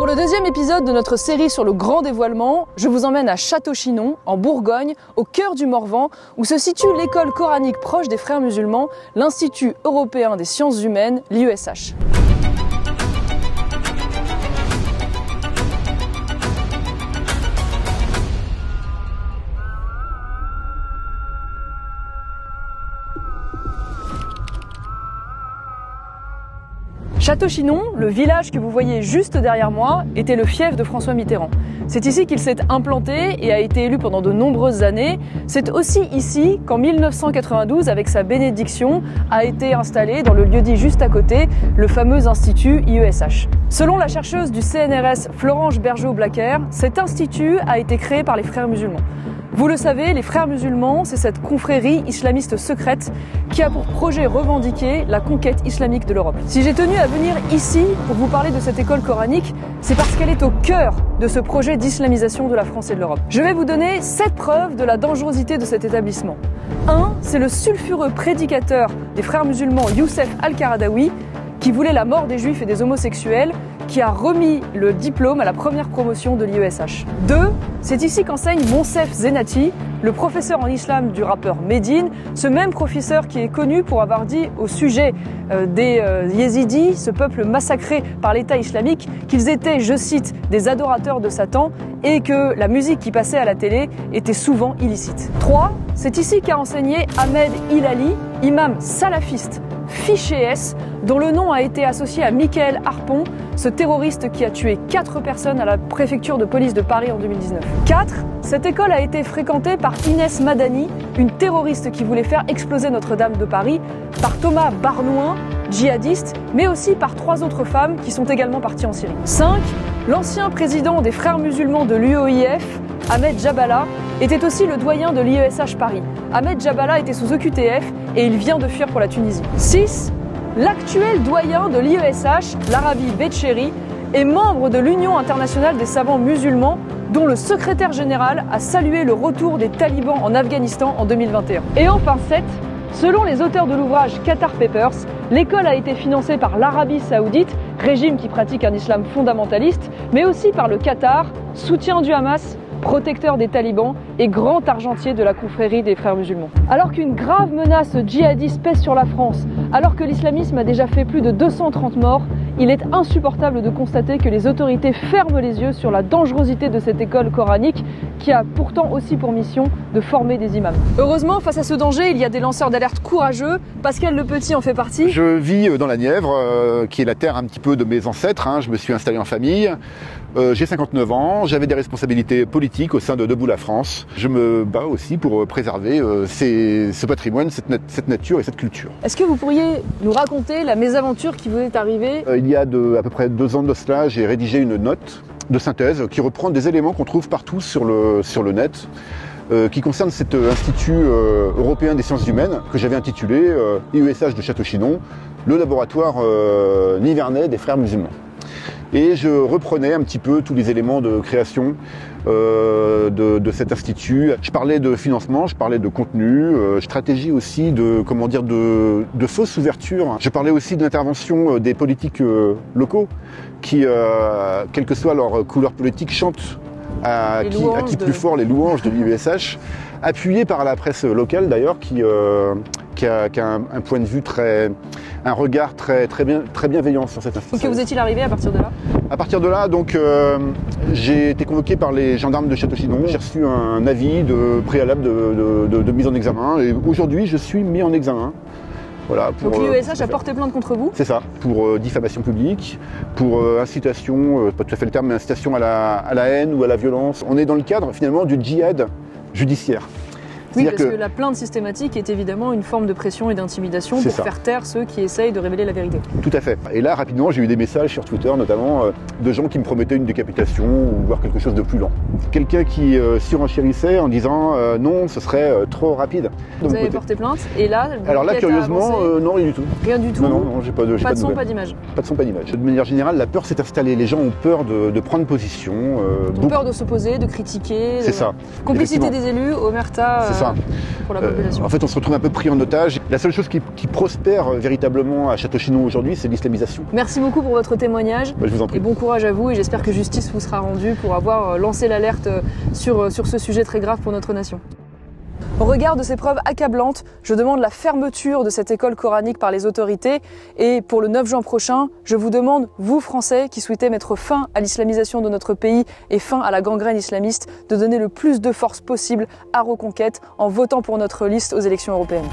le deuxième épisode de notre série sur le grand dévoilement, je vous emmène à Château-Chinon, en Bourgogne, au cœur du Morvan, où se situe l'école coranique proche des Frères musulmans, l'Institut européen des sciences humaines, l'IESH. Château-Chinon, le village que vous voyez juste derrière moi, était le fief de François Mitterrand. C'est ici qu'il s'est implanté et a été élu pendant de nombreuses années. C'est aussi ici qu'en 1992, avec sa bénédiction, a été installé dans le lieu-dit juste à côté, le fameux institut IESH. Selon la chercheuse du CNRS Florence Bergeau-Blacker, cet institut a été créé par les Frères musulmans. Vous le savez, les Frères musulmans, c'est cette confrérie islamiste secrète qui a pour projet revendiqué la conquête islamique de l'Europe. Si j'ai tenu à venir ici pour vous parler de cette école coranique, c'est parce qu'elle est au cœur de ce projet d'islamisation de la France et de l'Europe. Je vais vous donner 7 preuves de la dangerosité de cet établissement. 1. C'est le sulfureux prédicateur des Frères musulmans Youssef Al-Qaradawi qui voulait la mort des juifs et des homosexuels, qui a remis le diplôme à la première promotion de l'IESH. 2. C'est ici qu'enseigne Monsef Zenati, le professeur en islam du rappeur Medine, ce même professeur qui est connu pour avoir dit au sujet des Yézidis, ce peuple massacré par l'État islamique, qu'ils étaient, je cite, des adorateurs de Satan et que la musique qui passait à la télé était souvent illicite. 3. C'est ici qu'a enseigné Ahmed Hilali, imam salafiste, fiché S, dont le nom a été associé à Michael Harpon, ce terroriste qui a tué 4 personnes à la préfecture de police de Paris en 2019. 4. Cette école a été fréquentée par Inès Madani, une terroriste qui voulait faire exploser Notre-Dame de Paris, par Thomas Barnouin, djihadiste, mais aussi par 3 autres femmes qui sont également parties en Syrie. 5. L'ancien président des Frères musulmans de l'UOIF, Ahmed Jabala, était aussi le doyen de l'IESH Paris. Ahmed Jabala était sous OQTF et il vient de fuir pour la Tunisie. 6. L'actuel doyen de l'IESH, l'Arabi Betcheri, est membre de l'Union internationale des savants musulmans, dont le secrétaire général a salué le retour des talibans en Afghanistan en 2021. Et enfin 7. Selon les auteurs de l'ouvrage Qatar Papers, l'école a été financée par l'Arabie Saoudite, régime qui pratique un islam fondamentaliste, mais aussi par le Qatar, soutien du Hamas, protecteur des talibans et grand argentier de la confrérie des Frères musulmans. Alors qu'une grave menace djihadiste pèse sur la France, alors que l'islamisme a déjà fait plus de 230 morts, il est insupportable de constater que les autorités ferment les yeux sur la dangerosité de cette école coranique qui a pourtant aussi pour mission de former des imams. Heureusement, face à ce danger, il y a des lanceurs d'alerte courageux. Pascal Le Petit en fait partie. Je vis dans la Nièvre, qui est la terre un petit peu de mes ancêtres. Je me suis installé en famille. J'ai 59 ans, j'avais des responsabilités politiques au sein de Debout la France. Je me bats aussi pour préserver ce patrimoine, cette nature et cette culture. Est-ce que vous pourriez nous raconter la mésaventure qui vous est arrivée? Il y a à peu près 2 ans de cela, j'ai rédigé une note de synthèse qui reprend des éléments qu'on trouve partout sur le net, qui concerne cet Institut européen des sciences humaines que j'avais intitulé IESH de Château-Chinon, le laboratoire nivernais des Frères musulmans. Et je reprenais un petit peu tous les éléments de création de cet institut. Je parlais de financement, je parlais de contenu, stratégie aussi de fausses ouvertures. Je parlais aussi de l'intervention des politiques locaux qui, quelle que soit leur couleur politique, chantent à qui plus fort les louanges de l'IESH, appuyé par la presse locale d'ailleurs qui a un point de vue un regard très bienveillant sur cette institution. Donc, que vous est-il arrivé à partir de là? À partir de là, donc, j'ai été convoqué par les gendarmes de Château-Chinon. J'ai reçu un avis préalable de mise en examen et aujourd'hui je suis mis en examen. Voilà, donc l'IESH a porté plainte contre vous? C'est ça, pour diffamation publique, pour incitation, pas tout à fait le terme, mais incitation à la haine ou à la violence. On est dans le cadre finalement du djihad judiciaire. Oui, parce que la plainte systématique est évidemment une forme de pression et d'intimidation pour faire taire ceux qui essayent de révéler la vérité. Tout à fait. Et là, rapidement, j'ai eu des messages sur Twitter, notamment, de gens qui me promettaient une décapitation ou voire quelque chose de plus lent. Quelqu'un qui surenchérissait en disant non, ce serait trop rapide. Vous avez porté plainte et là... Alors là, curieusement, non, rien du tout. Rien du tout? Non, j'ai pas de Pas de son, pas d'image? Pas de son, pas d'image. De manière générale, la peur s'est installée. Les gens ont peur de prendre position. Ils ont peur de s'opposer, de critiquer. C'est ça. Complicité des élus, omerta... ça. pour la population. En fait, on se retrouve un peu pris en otage. La seule chose qui prospère véritablement à Château-Chinon aujourd'hui, c'est l'islamisation. Merci beaucoup pour votre témoignage. Je vous en prie. Et bon courage à vous, et j'espère que justice vous sera rendue pour avoir lancé l'alerte sur ce sujet très grave pour notre nation. Au regard de ces preuves accablantes, je demande la fermeture de cette école coranique par les autorités, et pour le 9 juin prochain, je vous demande, vous Français qui souhaitez mettre fin à l'islamisation de notre pays et fin à la gangrène islamiste, de donner le plus de force possible à Reconquête en votant pour notre liste aux élections européennes.